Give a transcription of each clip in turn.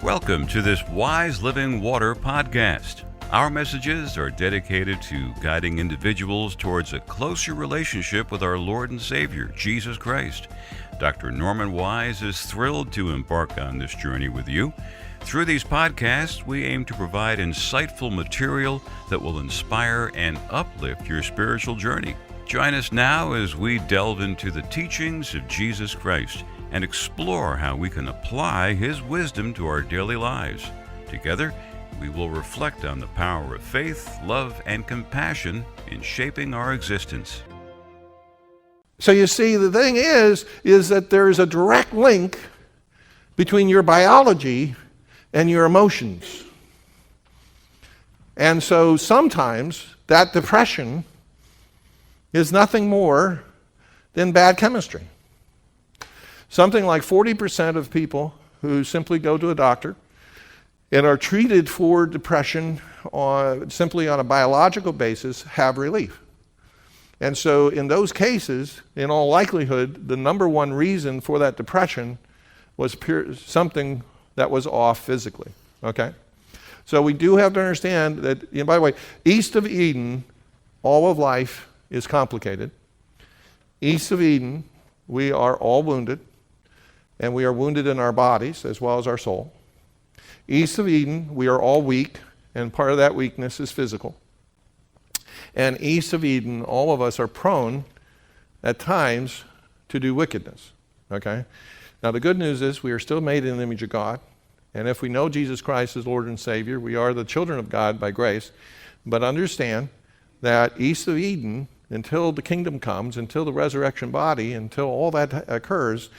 Welcome to this Wise Living Water podcast. Our messages are dedicated to guiding individuals towards a closer relationship with our Lord and Savior, Jesus Christ. Dr. Norman Wise is thrilled to embark on this journey with you. Through these podcasts, we aim to provide insightful material that will inspire and uplift your spiritual journey. Join us now as we delve into the teachings of Jesus Christ and explore how we can apply His wisdom to our daily lives. Together, we will reflect on the power of faith, love, and compassion in shaping our existence. So you see, the thing is that there's a direct link between your biology and your emotions. And so sometimes that depression is nothing more than bad chemistry. Something like 40% of people who simply go to a doctor and are treated for depression simply on a biological basis have relief. And so in those cases, in all likelihood, the number one reason for that depression was something that was off physically, okay? So we do have to understand that, by the way, east of Eden, all of life is complicated. East of Eden, we are all wounded, and we are wounded in our bodies as well as our soul. East of Eden, we are all weak, and part of that weakness is physical. And east of Eden, all of us are prone at times to do wickedness, okay? Now the good news is we are still made in the image of God, and if we know Jesus Christ as Lord and Savior, we are the children of God by grace. But understand that east of Eden, until the kingdom comes, until the resurrection body, until all that occurs,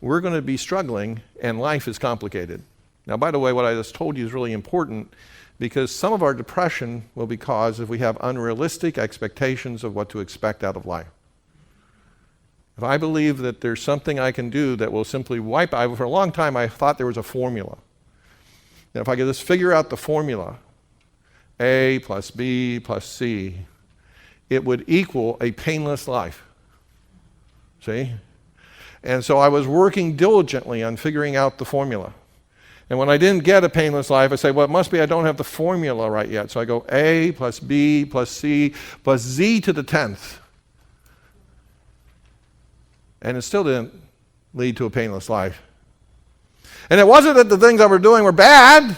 we're going to be struggling, and life is complicated. Now, by the way, what I just told you is really important, because some of our depression will be caused if we have unrealistic expectations of what to expect out of life. If I believe that there's something I can do that will simply for a long time I thought there was a formula. And if I could just figure out the formula, A plus B plus C, it would equal a painless life. See? And so I was working diligently on figuring out the formula. And when I didn't get a painless life, I say, well, it must be I don't have the formula right yet. So I go A plus B plus C plus Z to the 10th. And it still didn't lead to a painless life. And it wasn't that the things I were doing were bad,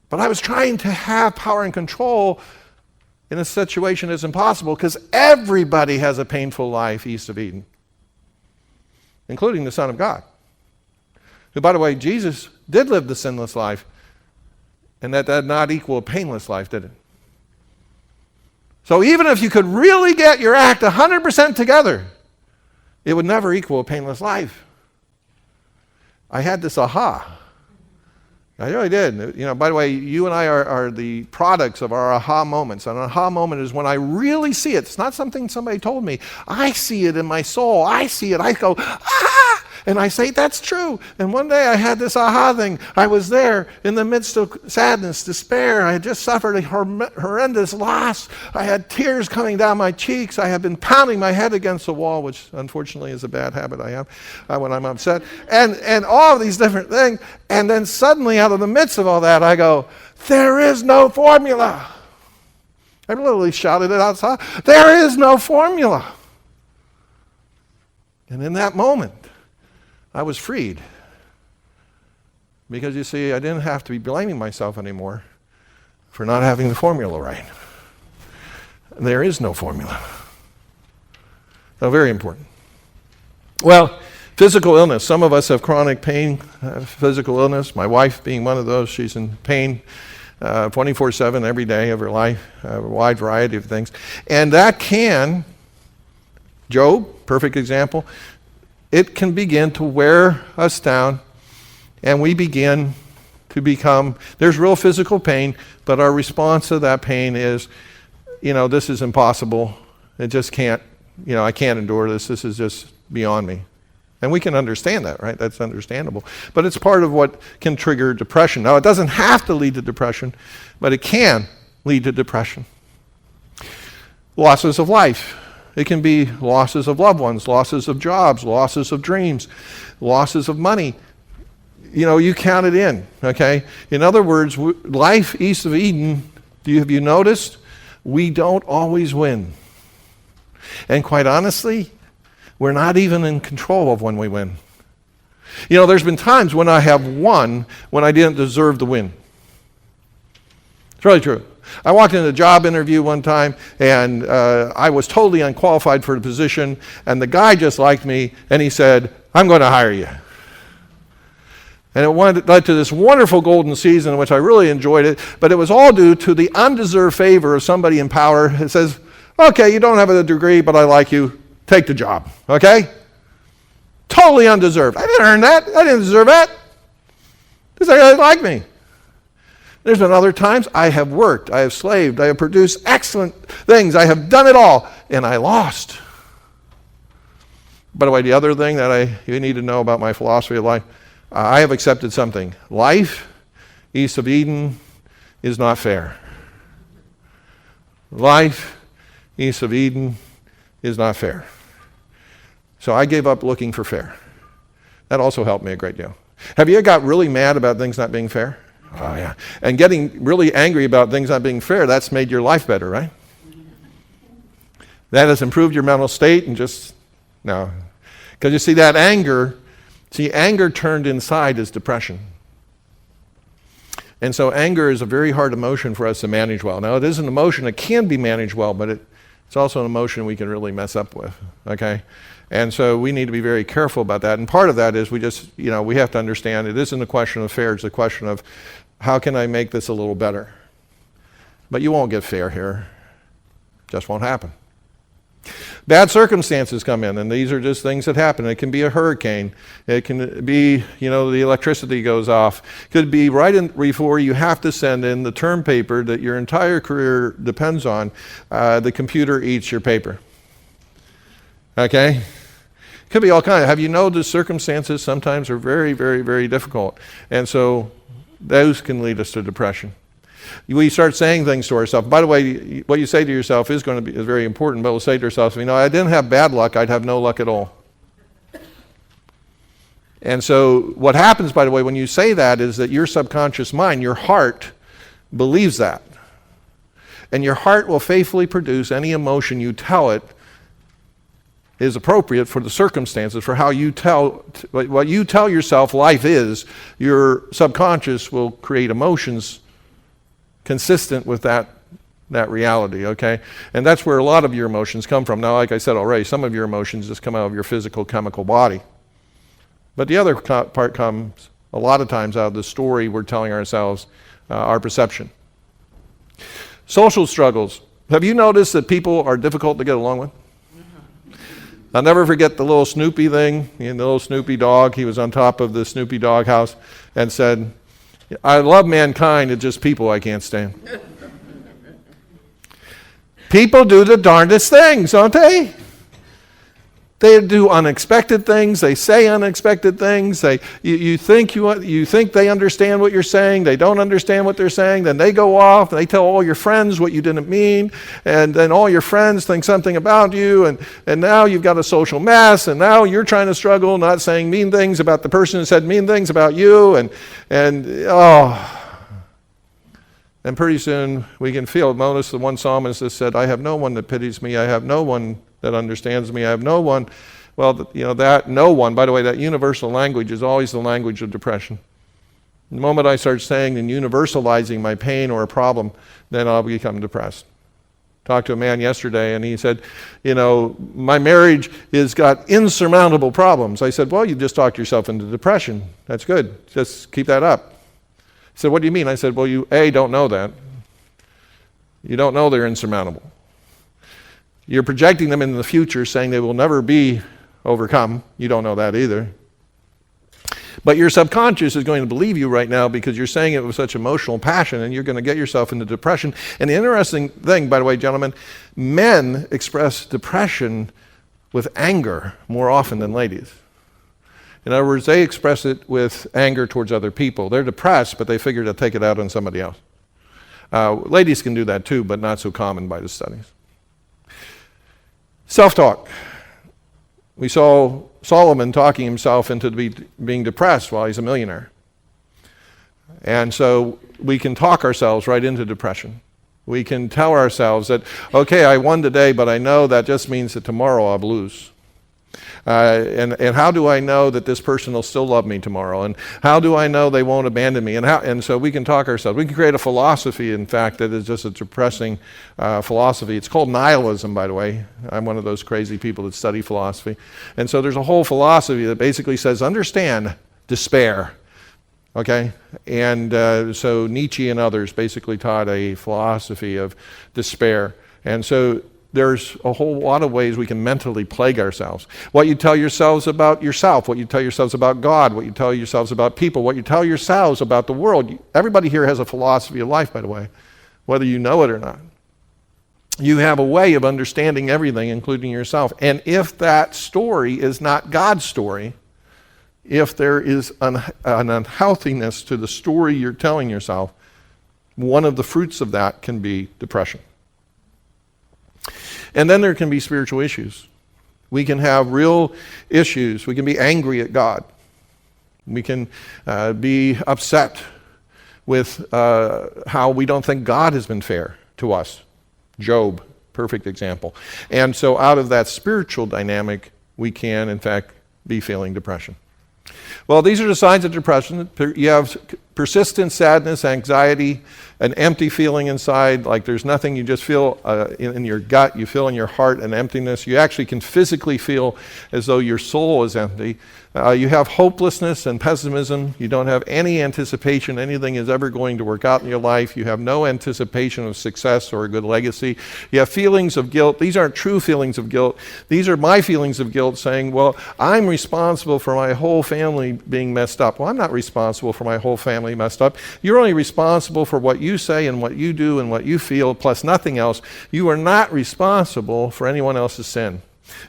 but I was trying to have power and control in a situation that's impossible, because everybody has a painful life east of Eden, including the Son of God. Who, by the way, Jesus did live the sinless life, and that did not equal a painless life, did it? So even if you could really get your act 100% together, it would never equal a painless life. I had this aha. I really did. By the way, you and I are the products of our aha moments. And an aha moment is when I really see it. It's not something somebody told me. I see it in my soul. I see it. I go, ah! And I say, that's true. And one day I had this aha thing. I was there in the midst of sadness, despair. I had just suffered a horrendous loss. I had tears coming down my cheeks. I had been pounding my head against the wall, which unfortunately is a bad habit I have when I'm upset. And all of these different things. And then suddenly out of the midst of all that, I go, there is no formula. I literally shouted it outside. There is no formula. And in that moment, I was freed. Because you see, I didn't have to be blaming myself anymore for not having the formula right. There is no formula. So very important. Well, physical illness. Some of us have chronic pain, physical illness. My wife being one of those, she's in pain 24/7 every day of her life, a wide variety of things. And that can, Job, perfect example, it can begin to wear us down, and we begin to become, there's real physical pain, but our response to that pain is, this is impossible. It just can't, I can't endure this. This is just beyond me. And we can understand that, right? That's understandable. But it's part of what can trigger depression. Now, it doesn't have to lead to depression, but it can lead to depression. Losses of life. It can be losses of loved ones, losses of jobs, losses of dreams, losses of money. you count it in, okay? In other words, life east of Eden, have you noticed? We don't always win. And quite honestly, we're not even in control of when we win. There's been times when I have won when I didn't deserve the win. It's really true. I walked in a job interview one time, and I was totally unqualified for the position, and the guy just liked me, and he said, "I'm going to hire you." And it led to this wonderful golden season in which I really enjoyed it, but it was all due to the undeserved favor of somebody in power who says, "Okay, you don't have a degree, but I like you. Take the job." Okay? Totally undeserved. I didn't earn that. I didn't deserve that. This guy liked me. There's been other times I have worked, I have slaved, I have produced excellent things, I have done it all, and I lost. By the way, the other thing that you need to know about my philosophy of life, I have accepted something. Life east of Eden is not fair. Life east of Eden is not fair. So I gave up looking for fair. That also helped me a great deal. Have you ever got really mad about things not being fair? Oh, yeah. And getting really angry about things not being fair, that's made your life better, right? That has improved your mental state and no. Because you see, that anger turned inside is depression. And so anger is a very hard emotion for us to manage well. Now, it is an emotion that can be managed well, but it's also an emotion we can really mess up with, okay? And so we need to be very careful about that. And part of that is we have to understand it isn't a question of fair, it's a question of how can I make this a little better? But you won't get fair here. Just won't happen. Bad circumstances come in, and these are just things that happen. It can be a hurricane. It can be, the electricity goes off. It could be before you have to send in the term paper that your entire career depends on. The computer eats your paper. Okay? Could be all kinds. Have you noticed circumstances sometimes are very, very, very difficult? And so those can lead us to depression. We start saying things to ourselves. By the way, what you say to yourself is very important, but we'll say to ourselves, I didn't have bad luck, I'd have no luck at all. And so what happens, by the way, when you say that is that your subconscious mind, your heart, believes that. And your heart will faithfully produce any emotion you tell it is appropriate for the circumstances, for how what you tell yourself life is. Your subconscious will create emotions consistent with that reality, okay? And that's where a lot of your emotions come from. Now, like I said already, some of your emotions just come out of your physical, chemical body. But the other part comes a lot of times out of the story we're telling ourselves, our perception. Social struggles. Have you noticed that people are difficult to get along with? I'll never forget the little Snoopy thing, the little Snoopy dog. He was on top of the Snoopy dog house and said, "I love mankind, it's just people I can't stand." People do the darndest things, don't they? They do unexpected things. They say unexpected things. You think they understand what you're saying. They don't understand what they're saying. Then they go off. And they tell all your friends what you didn't mean. And then all your friends think something about you. And now you've got a social mess. And now you're trying to struggle, not saying mean things about the person who said mean things about you. And pretty soon we can feel it. Notice the one psalmist that said, "I have no one that pities me. I have no one that understands me. I have no one." Well, that no one, by the way, that universal language is always the language of depression. The moment I start saying and universalizing my pain or a problem, then I'll become depressed. Talked to a man yesterday and he said, "My marriage has got insurmountable problems." I said, "Well, you just talked yourself into depression. That's good. Just keep that up." He said, "What do you mean?" I said, "Well, you don't know that. You don't know they're insurmountable. You're projecting them into the future, saying they will never be overcome. You don't know that either. But your subconscious is going to believe you right now because you're saying it with such emotional passion, and you're going to get yourself into depression." And the interesting thing, by the way, gentlemen, men express depression with anger more often than ladies. In other words, they express it with anger towards other people. They're depressed, but they figure to take it out on somebody else. Ladies can do that too, but not so common by the studies. Self-talk. We saw Solomon talking himself into being depressed while he's a millionaire. And so we can talk ourselves right into depression. We can tell ourselves that, okay, I won today, but I know that just means that tomorrow I'll lose. And how do I know that this person will still love me tomorrow? And how do I know they won't abandon me? And so we can talk ourselves. We can create a philosophy, in fact, that is just a depressing philosophy. It's called nihilism, by the way. I'm one of those crazy people that study philosophy. And so there's a whole philosophy that basically says, understand despair. Okay? And so Nietzsche and others basically taught a philosophy of despair. And so there's a whole lot of ways we can mentally plague ourselves. What you tell yourselves about yourself, what you tell yourselves about God, what you tell yourselves about people, what you tell yourselves about the world. Everybody here has a philosophy of life, by the way, whether you know it or not. You have a way of understanding everything, including yourself. And if that story is not God's story, if there is an unhealthiness to the story you're telling yourself, one of the fruits of that can be depression. And then there can be spiritual issues. We can have real issues. We can be angry at God. We can be upset with how we don't think God has been fair to us. Job, perfect example. And so out of that spiritual dynamic, we can, in fact, be feeling depression. Well, these are the signs of depression. You have persistent sadness, anxiety, an empty feeling inside, like there's nothing. You just feel in your gut, you feel in your heart an emptiness. You actually can physically feel as though your soul is empty. You have hopelessness and pessimism. You don't have any anticipation anything is ever going to work out in your life. You have no anticipation of success or a good legacy. You have feelings of guilt. These aren't true feelings of guilt. These are my feelings of guilt, saying, well, I'm responsible for my whole family being messed up. Well, I'm not responsible for my whole family messed up. You're only responsible for what you say and what you do and what you feel, plus nothing else. You are not responsible for anyone else's sin.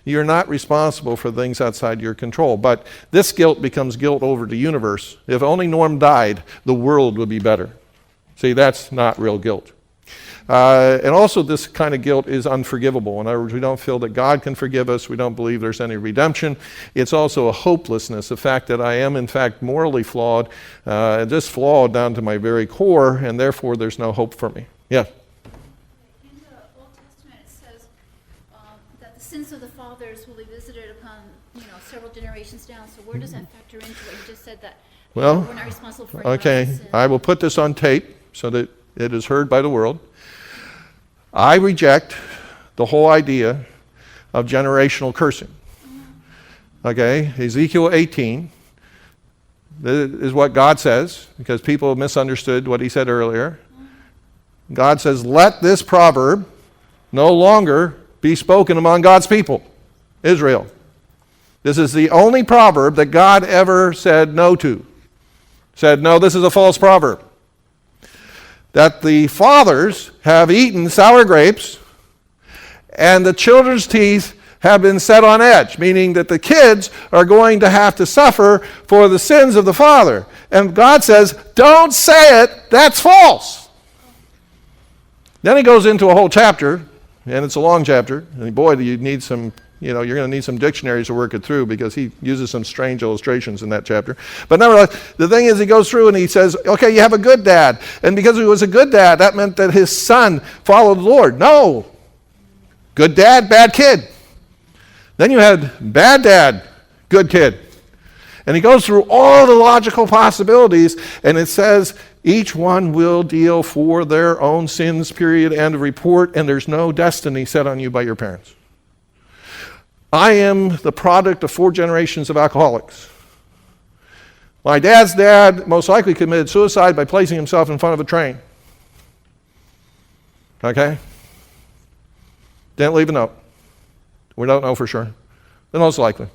You're not responsible for things outside your control. But this guilt becomes guilt over the universe. If only Norm died, the world would be better. See, that's not real guilt. And also this kind of guilt is unforgivable. In other words, we don't feel that God can forgive us. We don't believe there's any redemption. It's also a hopelessness, the fact that I am, in fact, morally flawed, just flawed down to my very core, and therefore there's no hope for me. Yeah? In the Old Testament, it says that the sins of the fathers will be visited upon, several generations down. So where does that factor into what you just said, that Well, we're not responsible for anyone okay, else's sin? I will put this on tape so that it is heard by the world. I reject the whole idea of generational cursing. Okay, Ezekiel 18 is what God says, because people have misunderstood what he said earlier. God says, let this proverb no longer be spoken among God's people, Israel. This is the only proverb that God ever said no to. Said, no, this is a false proverb. That the fathers have eaten sour grapes and the children's teeth have been set on edge, meaning that the kids are going to have to suffer for the sins of the father. And God says, don't say it, that's false. Then he goes into a whole chapter, and it's a long chapter, and boy, do you need some, you're going to need some dictionaries to work it through, because he uses some strange illustrations in that chapter. But nevertheless, the thing is, he goes through and he says, okay, you have a good dad. And because he was a good dad, that meant that his son followed the Lord. No. Good dad, bad kid. Then you had bad dad, good kid. And he goes through all the logical possibilities, and it says each one will deal for their own sins, period, end of report, and there's no destiny set on you by your parents. I am the product of 4 generations of alcoholics. My dad's dad most likely committed suicide by placing himself in front of a train. Okay? Didn't leave a note. We don't know for sure. But most likely.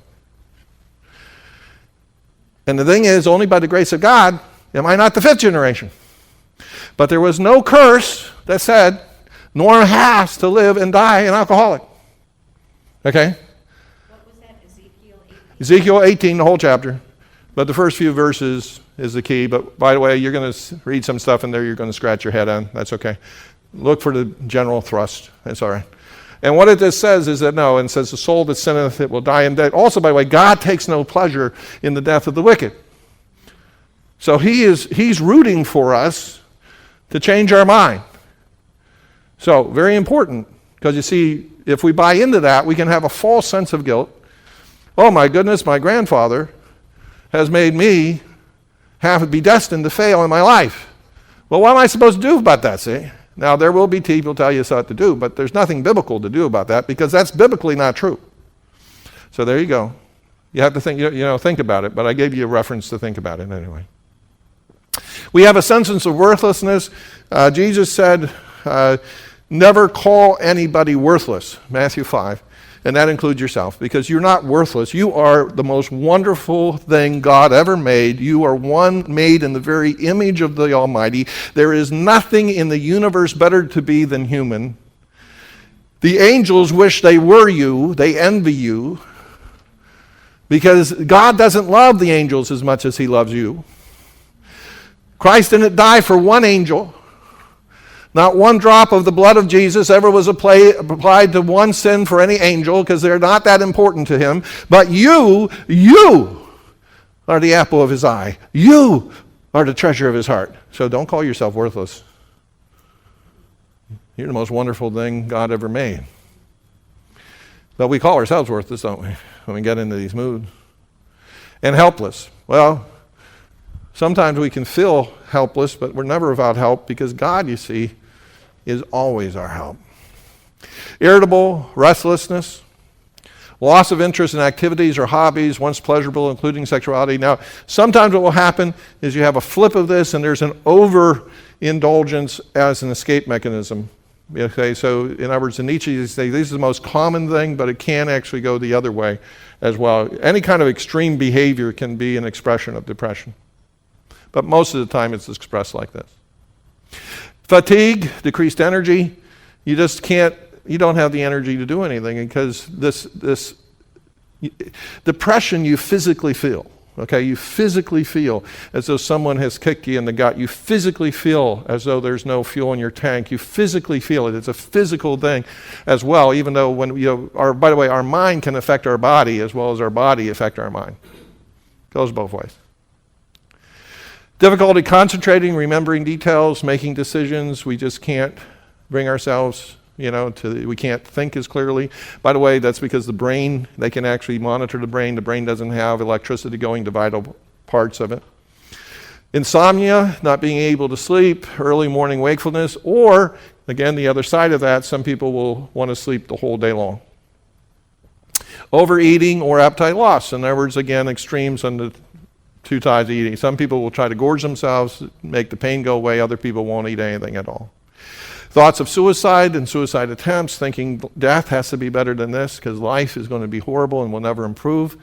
And the thing is, only by the grace of God am I not the 5th generation. But there was no curse that said Norm has to live and die an alcoholic. Okay? What was that, Ezekiel 18? Ezekiel 18, the whole chapter. But the first few verses is the key. But by the way, you're going to read some stuff in there you're going to scratch your head on. That's okay. Look for the general thrust. That's all right. And what it just says is that no, and says the soul that sinneth, it will die in death. Also, by the way, God takes no pleasure in the death of the wicked. So he's rooting for us to change our mind. So very important, because you see, if we buy into that, we can have a false sense of guilt. Oh my goodness, my grandfather has made me have to be destined to fail in my life. Well, what am I supposed to do about that, see? Now, there will be people tell you what to do, but there's nothing biblical to do about that, because that's biblically not true. So there you go. You have to think, think about it, but I gave you a reference to think about it anyway. We have a sense of worthlessness. Jesus said, never call anybody worthless, Matthew 5. And that includes yourself, because you're not worthless. You are the most wonderful thing God ever made. You are one made in the very image of the Almighty. There is nothing in the universe better to be than human. The angels wish they were you. They envy you, because God doesn't love the angels as much as he loves you. Christ didn't die for one angel. Not one drop of the blood of Jesus ever was applied to one sin for any angel, because they're not that important to him. But you are the apple of his eye. You are the treasure of his heart. So don't call yourself worthless. You're the most wonderful thing God ever made. But we call ourselves worthless, don't we, when we get into these moods? And helpless. Well, sometimes we can feel helpless, but we're never without help, because God, you see, is always our help. Irritable, restlessness, loss of interest in activities or hobbies once pleasurable, including sexuality. Now, sometimes what will happen is you have a flip of this, and there's an overindulgence as an escape mechanism. Okay, so in other words, in Nietzsche, you say this is the most common thing, but it can actually go the other way as well. Any kind of extreme behavior can be an expression of depression. But most of the time it's expressed like this. Fatigue, decreased energy. You don't have the energy to do anything, because this depression you physically feel. Okay, you physically feel as though someone has kicked you in the gut. You physically feel as though there's no fuel in your tank. You physically feel it. It's a physical thing as well, even though by the way, our mind can affect our body as well as our body affect our mind. Goes both ways. Difficulty concentrating, remembering details, making decisions. We just can't bring ourselves, we can't think as clearly. By the way, that's because the brain, they can actually monitor the brain. The brain doesn't have electricity going to vital parts of it. Insomnia, not being able to sleep, early morning wakefulness, or, again, the other side of that, some people will want to sleep the whole day long. Overeating or appetite loss. In other words, again, extremes on the two sides of eating. Some people will try to gorge themselves, make the pain go away. Other people won't eat anything at all. Thoughts of suicide and suicide attempts, thinking death has to be better than this because life is going to be horrible and will never improve.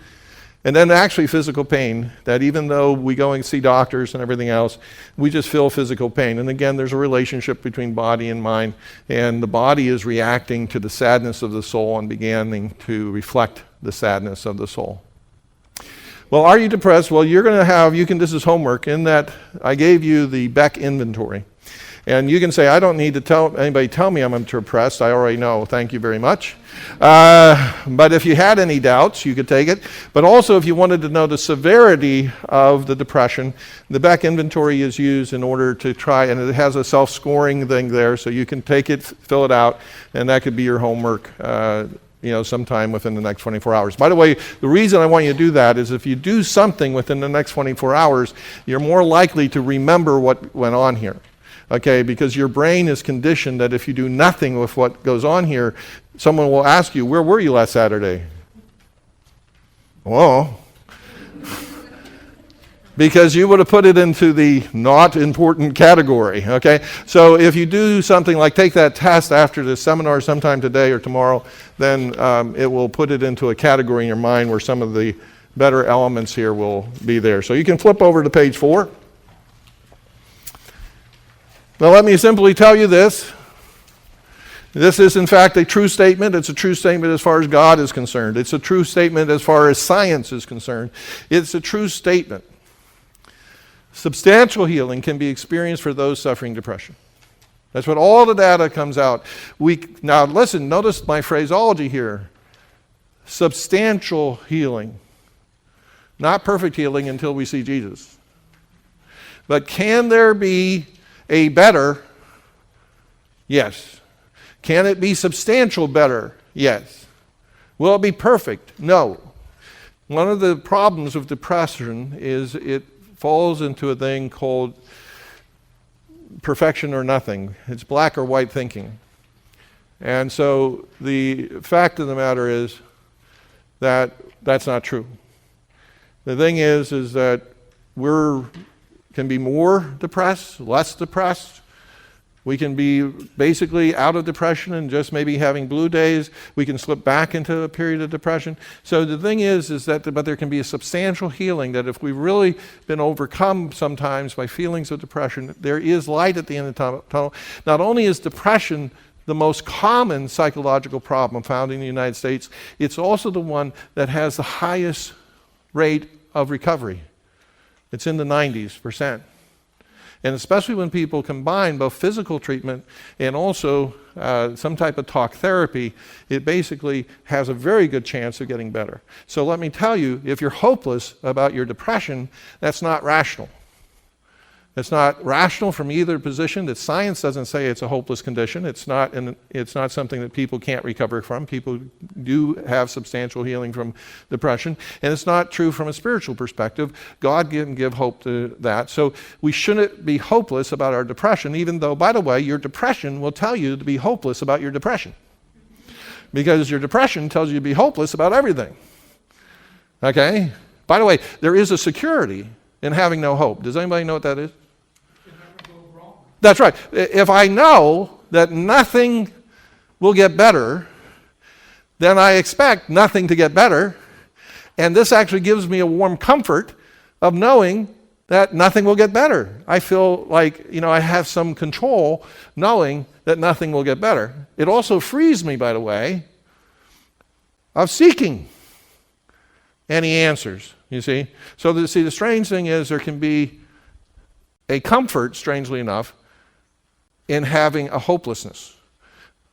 And then actually physical pain, that even though we go and see doctors and everything else, we just feel physical pain. And again, there's a relationship between body and mind, and the body is reacting to the sadness of the soul and beginning to reflect the sadness of the soul. Well, are you depressed? Well, this is homework, in that I gave you the Beck inventory. And you can say, I don't need to tell me I'm depressed. I already know. Thank you very much. But if you had any doubts, you could take it. But also, if you wanted to know the severity of the depression, the Beck inventory is used in order to try, and it has a self-scoring thing there, so you can take it, fill it out, and that could be your homework sometime within the next 24 hours. By the way, the reason I want you to do that is if you do something within the next 24 hours, you're more likely to remember what went on here. Okay, because your brain is conditioned that if you do nothing with what goes on here, someone will ask you, where were you last Saturday? Well, because you would have put it into the not important category, okay? So if you do something like take that test after the seminar sometime today or tomorrow, then it will put it into a category in your mind where some of the better elements here will be there. So you can flip over to page 4. Now let me simply tell you this. This is in fact a true statement. It's a true statement as far as God is concerned. It's a true statement as far as science is concerned. It's a true statement. Substantial healing can be experienced for those suffering depression. That's what all the data comes out. Now listen, notice my phraseology here. Substantial healing. Not perfect healing until we see Jesus. But can there be a better? Yes. Can it be substantial better? Yes. Will it be perfect? No. One of the problems of depression is it falls into a thing called perfection or nothing. It's black or white thinking. And so the fact of the matter is that that's not true. The thing is that can be more depressed, less depressed. We can be basically out of depression and just maybe having blue days. We can slip back into a period of depression. So the thing is that, but there can be a substantial healing that if we've really been overcome sometimes by feelings of depression, there is light at the end of the tunnel. Not only is depression the most common psychological problem found in the United States, it's also the one that has the highest rate of recovery. It's in the 90%. And especially when people combine both physical treatment and also some type of talk therapy, it basically has a very good chance of getting better. So let me tell you, if you're hopeless about your depression, that's not rational. It's not rational from either position. That science doesn't say it's a hopeless condition. It's not something that people can't recover from. People do have substantial healing from depression. And it's not true from a spiritual perspective. God can give hope to that. So we shouldn't be hopeless about our depression, even though, by the way, your depression will tell you to be hopeless about your depression. Because your depression tells you to be hopeless about everything. Okay? By the way, there is a security in having no hope. Does anybody know what that is? That's right. If I know that nothing will get better, then I expect nothing to get better. And this actually gives me a warm comfort of knowing that nothing will get better. I feel like, I have some control knowing that nothing will get better. It also frees me, by the way, of seeking any answers, you see. So the strange thing is there can be a comfort, strangely enough, in having a hopelessness,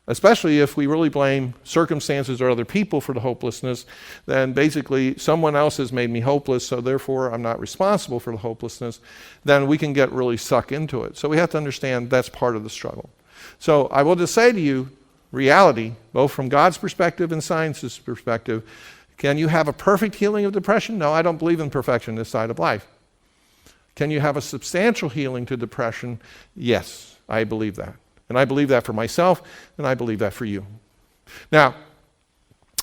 especially if we really blame circumstances or other people for the hopelessness. Then basically someone else has made me hopeless, so therefore I'm not responsible for the hopelessness. Then we can get really sucked into it. So we have to understand that's part of the struggle. So I will just say to you, reality, both from God's perspective and science's perspective, can you have a perfect healing of depression? No, I don't believe in perfection this side of life. Can you have a substantial healing to depression? Yes. I believe that. And I believe that for myself, and I believe that for you. Now,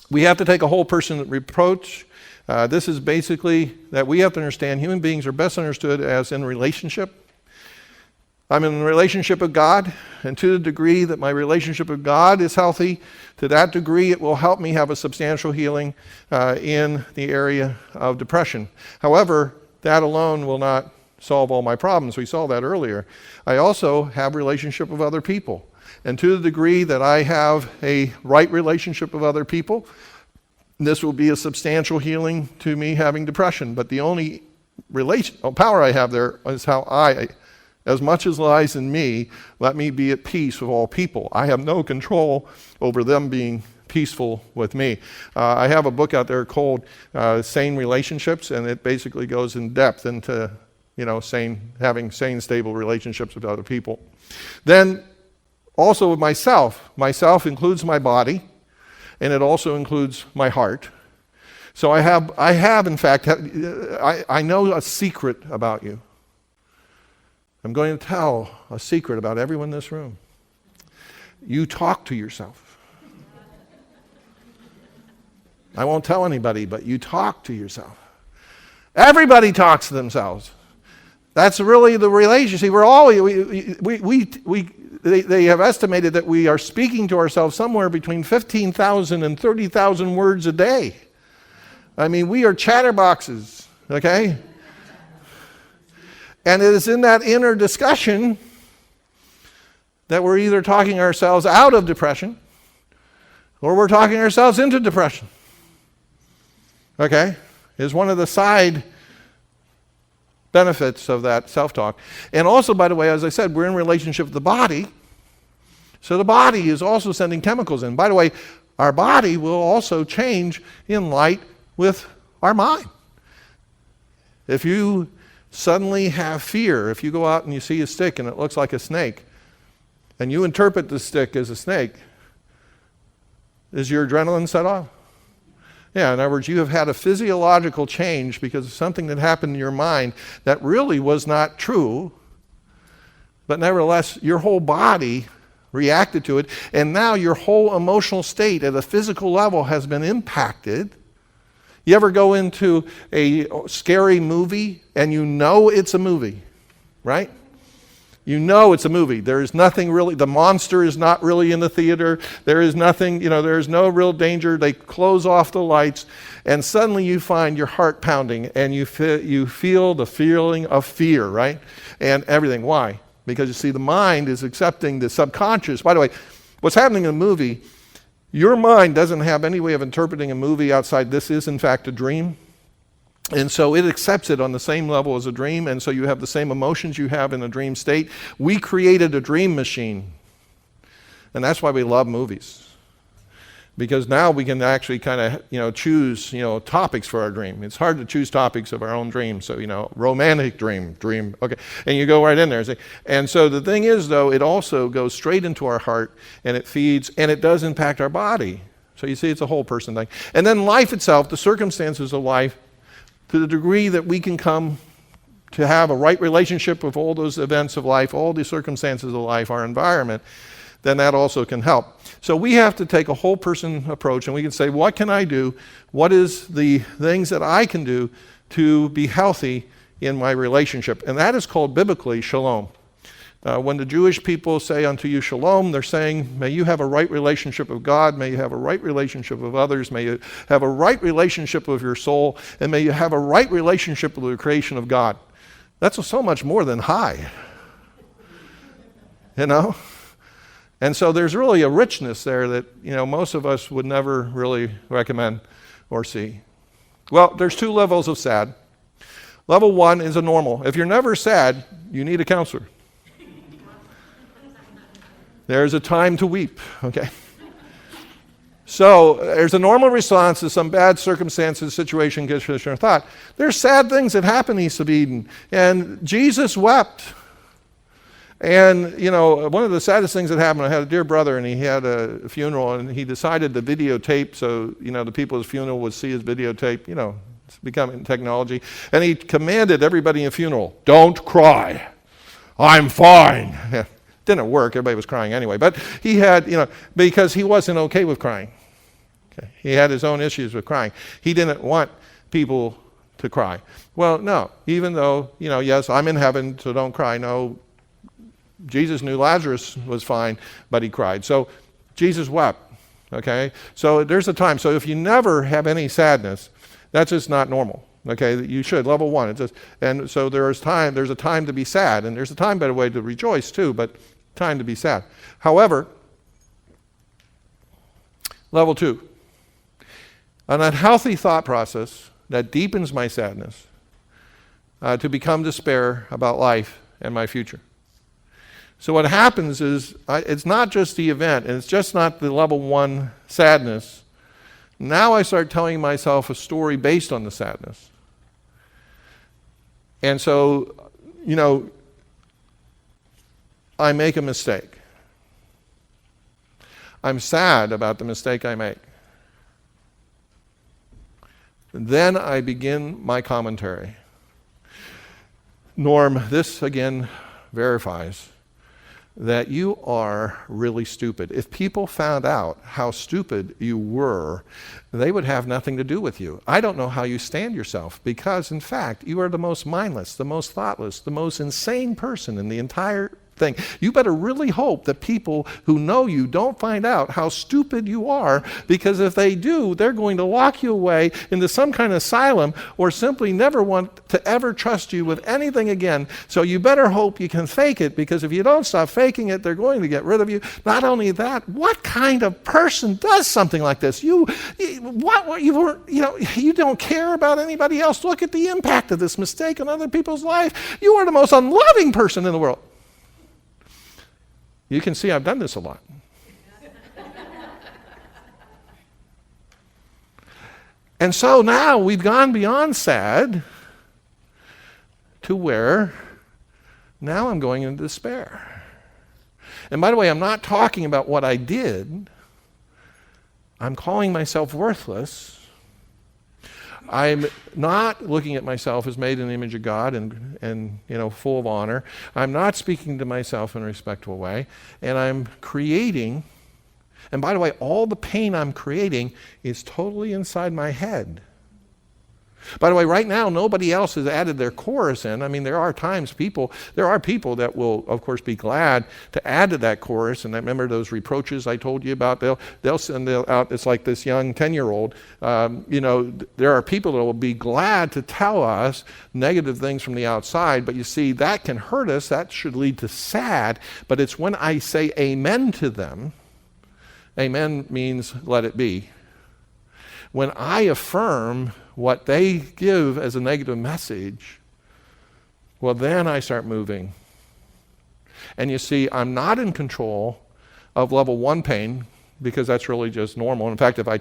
we have to take a whole person approach. This is basically that we have to understand human beings are best understood as in relationship. I'm in a relationship with God, and to the degree that my relationship with God is healthy, to that degree it will help me have a substantial healing in the area of depression. However, that alone will not solve all my problems. We saw that earlier. I also have relationship with other people. And to the degree that I have a right relationship with other people, this will be a substantial healing to me having depression. But the only power I have there is how as much as lies in me, let me be at peace with all people. I have no control over them being peaceful with me. I have a book out there called Sane Relationships, and it basically goes in depth into having sane, stable relationships with other people. Then also with myself. Myself includes my body, and it also includes my heart. So I have in fact, I know a secret about you. I'm going to tell a secret about everyone in this room. You talk to yourself. I won't tell anybody, but you talk to yourself. Everybody talks to themselves. That's really the relationship. We're all they have estimated that we are speaking to ourselves somewhere between 15,000 and 30,000 words a day. I mean, we are chatterboxes, okay? And it is in that inner discussion that we're either talking ourselves out of depression or we're talking ourselves into depression. Okay? Is one of the side benefits of that self-talk. And also, by the way, as I said, we're in relationship with the body. So the body is also sending chemicals in. By the way, our body will also change in light with our mind. If you suddenly have fear. If you go out and you see a stick and it looks like a snake, and you interpret the stick as a snake, is your adrenaline set off? Yeah, in other words, you have had a physiological change because of something that happened in your mind that really was not true, but nevertheless, your whole body reacted to it, and now your whole emotional state at a physical level has been impacted. You ever go into a scary movie and you know it's a movie, right? You know it's a movie. There is nothing really, the monster is not really in the theater. There is nothing, there is no real danger. They close off the lights, and suddenly you find your heart pounding, and you feel the feeling of fear, right? And everything. Why? Because you see, the mind is accepting the subconscious. By the way, what's happening in a movie, your mind doesn't have any way of interpreting a movie outside this is in fact a dream. And so it accepts it on the same level as a dream, and so you have the same emotions you have in a dream state. We created a dream machine, and that's why we love movies. Because now we can actually kind of, choose, topics for our dream. It's hard to choose topics of our own dream. So, romantic dream, okay. And you go right in there. And so the thing is, though, it also goes straight into our heart, and it feeds, and it does impact our body. So you see, it's a whole person thing. And then life itself, the circumstances of life, to the degree that we can come to have a right relationship with all those events of life, all the circumstances of life, our environment, then that also can help. So we have to take a whole person approach, and we can say, what can I do? What is the things that I can do to be healthy in my relationship? And that is called biblically shalom. When the Jewish people say unto you shalom, they're saying, may you have a right relationship with God, may you have a right relationship with others, may you have a right relationship with your soul, and may you have a right relationship with the creation of God. That's so much more than hi. And so there's really a richness there that, most of us would never really recommend or see. Well, there's two levels of sad. Level one is a normal. If you're never sad, you need a counselor. There's a time to weep, okay? So there's a normal response to some bad circumstances, situation, condition, or thought. There's sad things that happen east of Eden, and Jesus wept. And, one of the saddest things that happened, I had a dear brother, and he had a funeral, and he decided to videotape so, the people at his funeral would see his videotape. It's becoming technology. And he commanded everybody in the funeral, don't cry. I'm fine. Yeah. Didn't work. Everybody was crying anyway. But he had, because he wasn't okay with crying. Okay. He had his own issues with crying. He didn't want people to cry. Well, no. Even though, yes, I'm in heaven, so don't cry. No, Jesus knew Lazarus was fine, but he cried. So Jesus wept. Okay. So there's a time. So if you never have any sadness, that's just not normal. Okay, you should. Level one. And so there's a time to be sad, and there's a time, by the way, to rejoice too, but time to be sad. However, level two, an unhealthy thought process that deepens my sadness to become despair about life and my future. So what happens is, it's not just the event, and it's just not the level one sadness. Now I start telling myself a story based on the sadness. And so, I make a mistake. I'm sad about the mistake I make. Then I begin my commentary. Norm, this again verifies that you are really stupid. If people found out how stupid you were, they would have nothing to do with you. I don't know how you stand yourself, because in fact, you are the most mindless, the most thoughtless, the most insane person in the entire thing. You better really hope that people who know you don't find out how stupid you are, because if they do, they're going to lock you away into some kind of asylum, or simply never want to ever trust you with anything again. So you better hope you can fake it, because if you don't stop faking it, they're going to get rid of you. Not only that, what kind of person does something like this? You don't care about anybody else. Look at the impact of this mistake on other people's life. You are the most unloving person in the world. You can see I've done this a lot. And so now we've gone beyond sad to where now I'm going into despair. And by the way, I'm not talking about what I did. I'm calling myself worthless. I'm not looking at myself as made in the image of God and full of honor. I'm not speaking to myself in a respectful way. And I'm creating, and by the way, all the pain I'm creating is totally inside my head. By the way, right now, nobody else has added their chorus in. I mean, there are people that will, of course, be glad to add to that chorus. And I remember those reproaches I told you about. They'll send out, it's like this young 10-year-old. There are people that will be glad to tell us negative things from the outside. But you see, that can hurt us. That should lead to sad. But it's when I say amen to them. Amen means let it be. When I affirm what they give as a negative message, well, then I start moving. And you see, I'm not in control of level 1 pain because that's really just normal. In fact, if I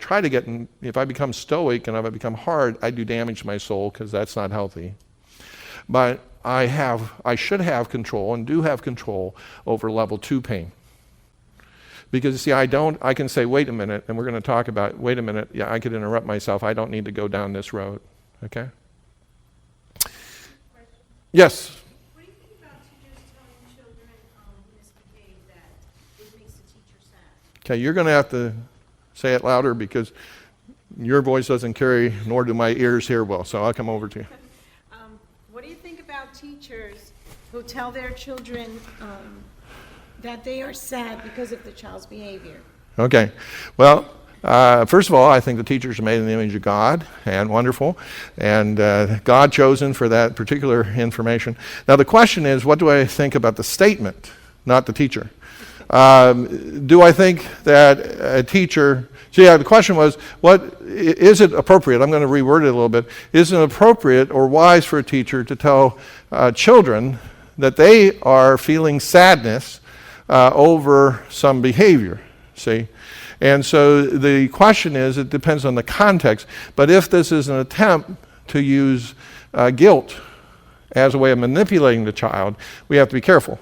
become stoic and if I become hard, I do damage to my soul because that's not healthy. But I should have control and do have control over level 2 pain. Because you see, I can say, wait a minute, and we're going to talk about, wait a minute, yeah, I could interrupt myself. I don't need to go down this road, okay? Yes? What do you think about teachers telling children who misbehave that it makes the teacher sad? Okay, you're going to have to say it louder because your voice doesn't carry, nor do my ears hear well, so I'll come over to you. What do you think about teachers who tell their children that they are sad because of the child's behavior? Okay. Well, first of all, I think the teachers are made in the image of God, and wonderful, and God chosen for that particular information. Now, the question is, what do I think about the statement, not the teacher? Do I think that a teacher... the question was, is it appropriate? I'm going to reword it a little bit. Is it appropriate or wise for a teacher to tell children that they are feeling sadness over some behavior, see? And so the question is, it depends on the context, but if this is an attempt to use guilt as a way of manipulating the child, we have to be careful.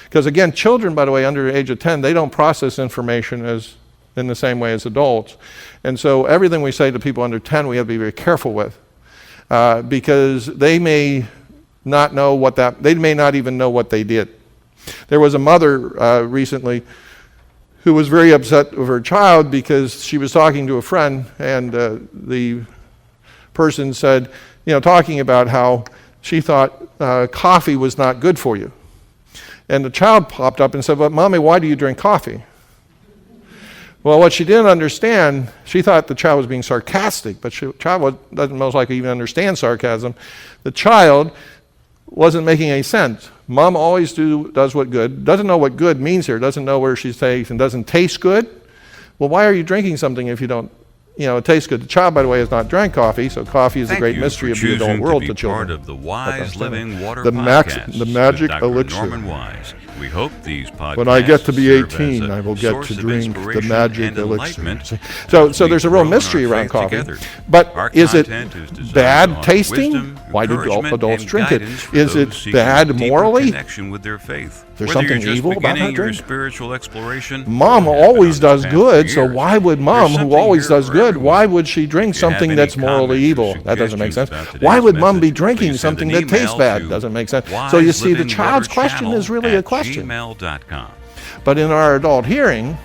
Because again, children, by the way, under the age of 10, they don't process information in the same way as adults. And so everything we say to people under 10, we have to be very careful with, because they may not know they may not even know what they did. There was a mother recently who was very upset with her child because she was talking to a friend, and the person said, talking about how she thought coffee was not good for you. And the child popped up and said, "But Mommy, why do you drink coffee?" Well, what she didn't understand, she thought the child was being sarcastic, but the child doesn't most likely even understand sarcasm. The child wasn't making any sense. Mom always does what good, doesn't know what good means here, doesn't know where she's taking, doesn't taste good. Well, why are you drinking something if you don't, it tastes good? The child, by the way, has not drank coffee, so coffee is the great mystery of the adult world to children. Part of the Wise Living Water the podcast magic with Dr. elixir. Norman Wise. We hope these podcasts when I get to be serve 18, as a I will get source to of drink the inspiration magic and elixir. enlightenment So as we there's a grow real in mystery our around faith coffee. together. But Our is it content is designed to bad offer tasting? wisdom, Why do encouragement, adults and drink it? guidance for Is those it seeking bad a deeper morally? connection with their faith. There's Whether something you're just evil about beginning that your drink? spiritual exploration, Mom or have been always on that does path good, for so years, why would Mom, there's who something always here does for good, everyone. why would she drink If you have something any that's morally comments or evil? That doesn't make sense. suggestions about Why would today's Mom be message, drinking please send something an that tastes email bad? to Doesn't make sense. So you see, the child's question is really a question. wiselivingwaterchannel@gmail.com. But in our adult hearing,